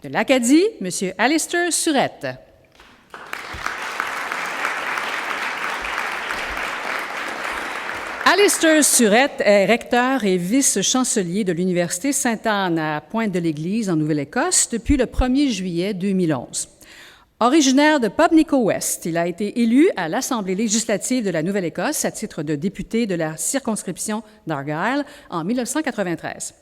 De l'Acadie, M. Alistair Surette. Alistair Surette est recteur et vice-chancelier de l'Université Sainte-Anne à Pointe-de-l'Église, en Nouvelle-Écosse, depuis le 1er juillet 2011. Originaire de Pubnico-West, il a été élu à l'Assemblée législative de la Nouvelle-Écosse à titre de député de la circonscription d'Argyll en 1993.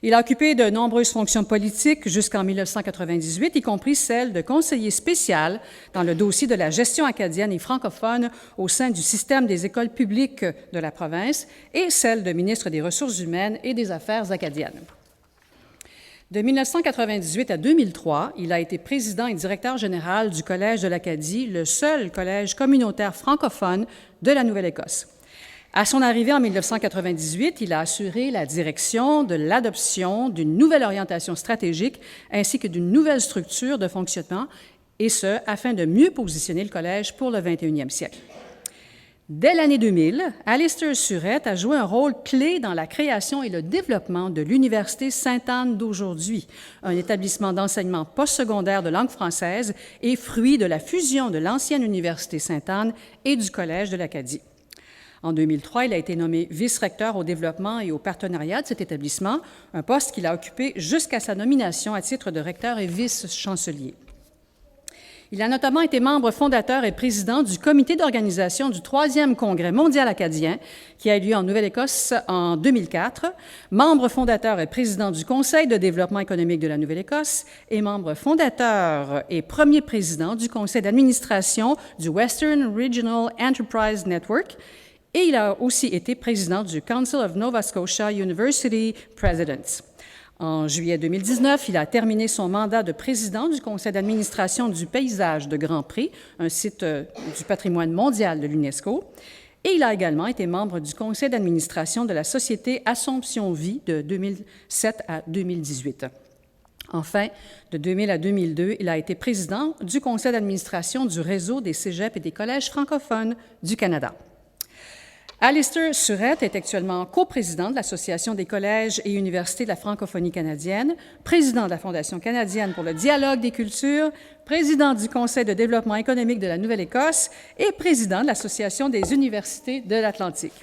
Il a occupé de nombreuses fonctions politiques jusqu'en 1998, y compris celle de conseiller spécial dans le dossier de la gestion acadienne et francophone au sein du système des écoles publiques de la province et celle de ministre des Ressources humaines et des Affaires acadiennes. De 1998 à 2003, il a été président et directeur général du Collège de l'Acadie, le seul collège communautaire francophone de la Nouvelle-Écosse. À son arrivée en 1998, il a assuré la direction de l'adoption d'une nouvelle orientation stratégique ainsi que d'une nouvelle structure de fonctionnement, et ce, afin de mieux positionner le collège pour le 21e siècle. Dès l'année 2000, Alistair Surette a joué un rôle clé dans la création et le développement de l'Université Sainte-Anne d'aujourd'hui, un établissement d'enseignement postsecondaire de langue française et fruit de la fusion de l'ancienne Université Sainte-Anne et du Collège de l'Acadie. En 2003, il a été nommé vice-recteur au développement et au partenariat de cet établissement, un poste qu'il a occupé jusqu'à sa nomination à titre de recteur et vice-chancelier. Il a notamment été membre fondateur et président du comité d'organisation du 3e Congrès mondial acadien, qui a eu lieu en Nouvelle-Écosse en 2004, membre fondateur et président du Conseil de développement économique de la Nouvelle-Écosse et membre fondateur et premier président du conseil d'administration du Western Regional Enterprise Network, et il a aussi été président du Council of Nova Scotia University Presidents. En juillet 2019, il a terminé son mandat de président du conseil d'administration du paysage de Grand Pré, un site du patrimoine mondial de l'UNESCO, et il a également été membre du conseil d'administration de la société Assomption Vie de 2007 à 2018. Enfin, de 2000 à 2002, il a été président du conseil d'administration du réseau des cégeps et des collèges francophones du Canada. Alistair Surette est actuellement coprésident de l'Association des collèges et universités de la francophonie canadienne, président de la Fondation canadienne pour le dialogue des cultures, président du Conseil de développement économique de la Nouvelle-Écosse et président de l'Association des universités de l'Atlantique.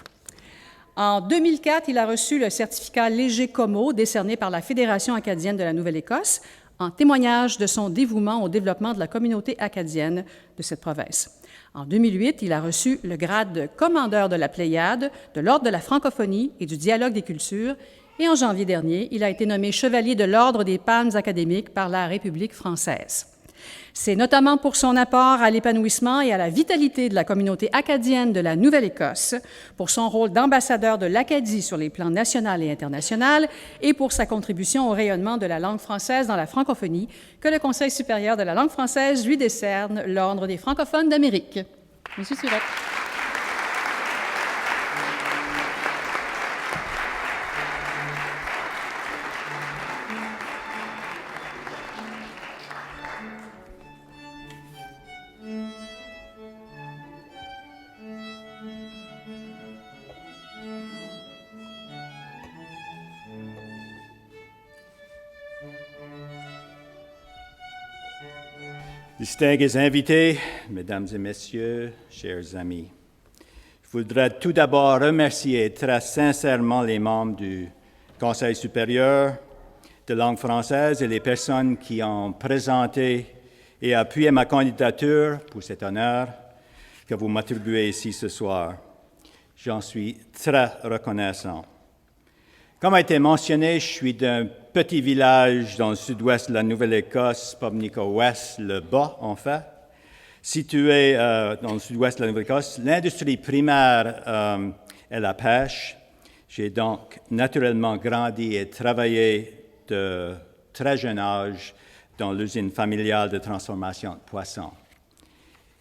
En 2004, il a reçu le certificat Léger Como décerné par la Fédération acadienne de la Nouvelle-Écosse en témoignage de son dévouement au développement de la communauté acadienne de cette province. En 2008, il a reçu le grade de commandeur de la Pléiade, de l'Ordre de la francophonie et du dialogue des cultures, et en janvier dernier, il a été nommé chevalier de l'Ordre des palmes académiques par la République française. C'est notamment pour son apport à l'épanouissement et à la vitalité de la communauté acadienne de la Nouvelle-Écosse, pour son rôle d'ambassadeur de l'Acadie sur les plans national et international et pour sa contribution au rayonnement de la langue française dans la francophonie que le Conseil supérieur de la langue française lui décerne l'Ordre des francophones d'Amérique. Monsieur Surette. Distingués invités, mesdames et messieurs, chers amis, je voudrais tout d'abord remercier très sincèrement les membres du Conseil supérieur de langue française et les personnes qui ont présenté et appuyé ma candidature pour cet honneur que vous m'attribuez ici ce soir. J'en suis très reconnaissant. Comme a été mentionné, je suis d'un petit village dans le sud-ouest de la Nouvelle-Écosse, Pubnico-West, le bas en fait, situé dans le sud-ouest de la Nouvelle-Écosse. L'industrie primaire est la pêche. J'ai donc naturellement grandi et travaillé de très jeune âge dans l'usine familiale de transformation de poissons.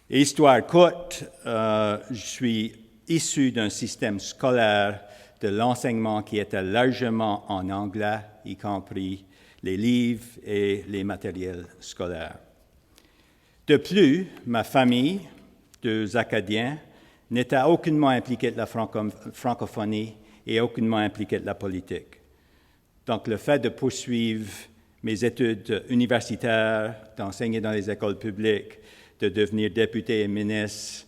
Et histoire courte, je suis issu d'un système scolaire de l'enseignement qui était largement en anglais, y compris les livres et les matériels scolaires. De plus, ma famille, deux Acadiens, n'était aucunement impliquée de la francophonie et aucunement impliquée de la politique. Donc, le fait de poursuivre mes études universitaires, d'enseigner dans les écoles publiques, de devenir député et ministre,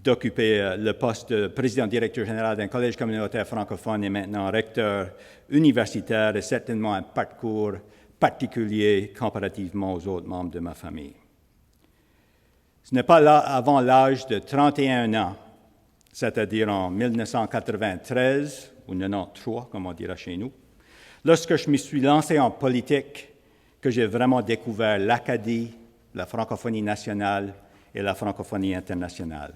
d'occuper le poste de président-directeur général d'un collège communautaire francophone et maintenant recteur universitaire est certainement un parcours particulier comparativement aux autres membres de ma famille. Ce n'est pas là avant l'âge de 31 ans, c'est-à-dire en 1993 ou 93, comme on dira chez nous, lorsque je me suis lancé en politique, que j'ai vraiment découvert l'Acadie, la francophonie nationale et la francophonie internationale.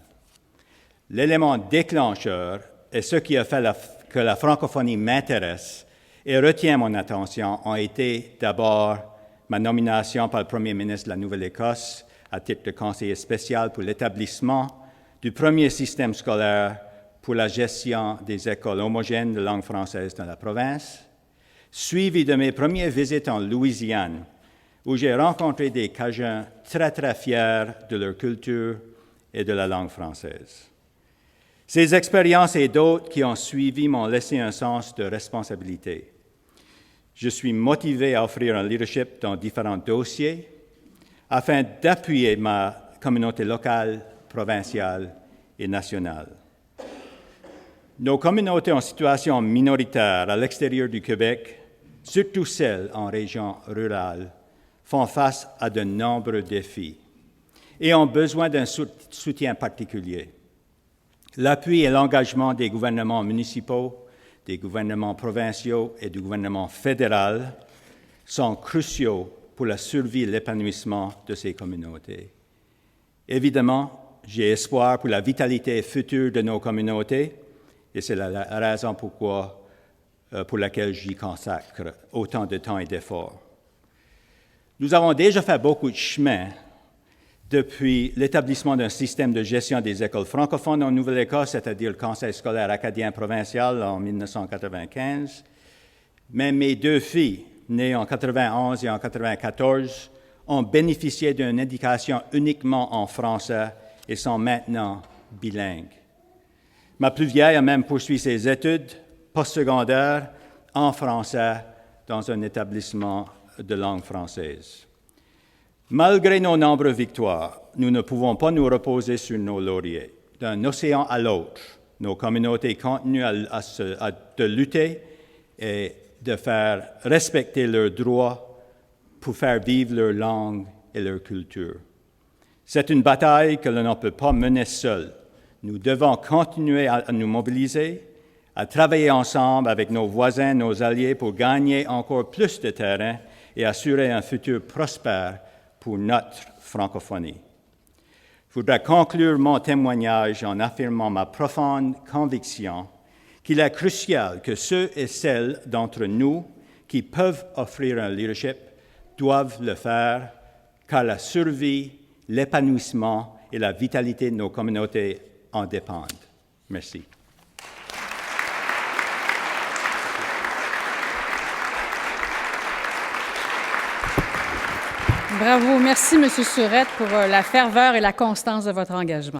L'élément déclencheur et ce qui a fait que la francophonie m'intéresse et retient mon attention ont été d'abord ma nomination par le Premier ministre de la Nouvelle-Écosse à titre de conseiller spécial pour l'établissement du premier système scolaire pour la gestion des écoles homogènes de langue française dans la province, suivi de mes premières visites en Louisiane, où j'ai rencontré des Cajuns très, très fiers de leur culture et de la langue française. Ces expériences et d'autres qui ont suivi m'ont laissé un sens de responsabilité. Je suis motivé à offrir un leadership dans différents dossiers afin d'appuyer ma communauté locale, provinciale et nationale. Nos communautés en situation minoritaire à l'extérieur du Québec, surtout celles en région rurale, font face à de nombreux défis et ont besoin d'un soutien particulier. L'appui et l'engagement des gouvernements municipaux, des gouvernements provinciaux et du gouvernement fédéral sont cruciaux pour la survie et l'épanouissement de ces communautés. Évidemment, j'ai espoir pour la vitalité future de nos communautés et c'est la raison pour laquelle j'y consacre autant de temps et d'efforts. Nous avons déjà fait beaucoup de chemin depuis l'établissement d'un système de gestion des écoles francophones en Nouvelle-Écosse, c'est-à-dire le Conseil scolaire acadien provincial en 1995. Mais mes deux filles, nées en 1991 et en 1994, ont bénéficié d'une éducation uniquement en français et sont maintenant bilingues. Ma plus vieille a même poursuivi ses études postsecondaires en français dans un établissement de langue française. Malgré nos nombreuses victoires, nous ne pouvons pas nous reposer sur nos lauriers. D'un océan à l'autre, nos communautés continuent de lutter et de faire respecter leurs droits pour faire vivre leur langue et leur culture. C'est une bataille que l'on ne peut pas mener seul. Nous devons continuer à nous mobiliser, à travailler ensemble avec nos voisins, nos alliés pour gagner encore plus de terrain et assurer un futur prospère pour notre francophonie. Je voudrais conclure mon témoignage en affirmant ma profonde conviction qu'il est crucial que ceux et celles d'entre nous qui peuvent offrir un leadership doivent le faire, car la survie, l'épanouissement et la vitalité de nos communautés en dépendent. Merci. Bravo. Merci, M. Surette, pour la ferveur et la constance de votre engagement.